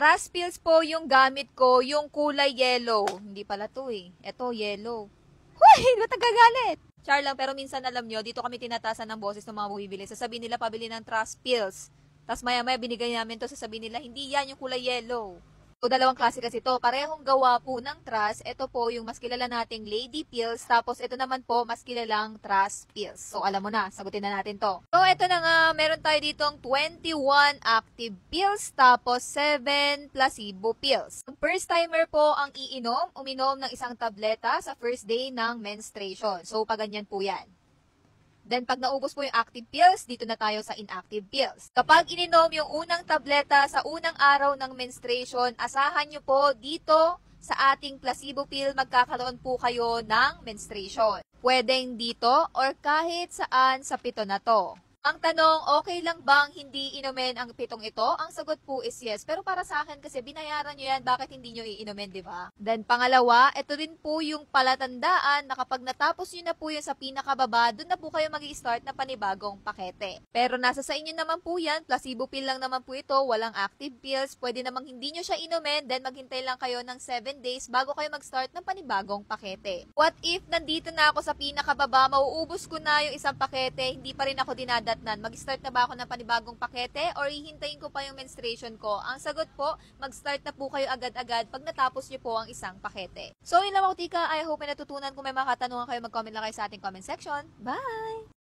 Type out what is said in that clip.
Trust pills po yung gamit ko, yung kulay yellow. Hindi pala to eh. Ito, yellow. Huy! Ba't nagagalit? Char lang, pero minsan alam nyo, dito kami tinatasan ng boses ng mga bumibili. Sasabihin nila pabili ng trust pills. Tapos maya-maya binigay namin to, sasabihin nila, hindi yan yung kulay yellow. O dalawang klase kasi to, parehong gawa po ng trust. Ito po yung mas kilala nating lady pills, tapos ito naman po mas kilalang trust pills. So alam mo na, sagutin na natin to. So ito na nga, meron tayo ditong 21 active pills, tapos 7 placebo pills. First timer po ang uminom ng isang tableta sa first day ng menstruation. So paganyan po yan. Then, pag naubos po yung active pills, dito na tayo sa inactive pills. Kapag ininom yung unang tableta sa unang araw ng menstruation, asahan nyo po dito sa ating placebo pill, magkakaroon po kayo ng menstruation. Pwedeng dito or kahit saan sa pito na to. Ang tanong, okay lang bang hindi inumin ang pitong ito? Ang sagot po is yes. Pero para sa akin kasi binayaran nyo yan, bakit hindi nyo iinumin, di ba? Then pangalawa, ito rin po yung palatandaan na kapag natapos nyo na po yun sa pinakababa, dun na po kayo mag-i-start na panibagong pakete. Pero nasa sa inyo naman po yan, placebo pill lang naman po ito, walang active pills, pwede namang hindi nyo siya inumin, then maghintay lang kayo ng 7 days bago kayo mag-start ng panibagong pakete. What if nandito na ako sa pinakababa, mauubos ko na yung isang pakete, hindi pa rin ako dinadatnan, mag-start na ba ako ng panibagong pakete or hihintayin ko pa yung menstruation ko? Ang sagot po, mag-start na po kayo agad-agad pag natapos nyo po ang isang pakete. So yun lang ako, tika. I hope may natutunan. Kung may mga katanungan kayo, mag-comment lang kayo sa ating comment section. Bye!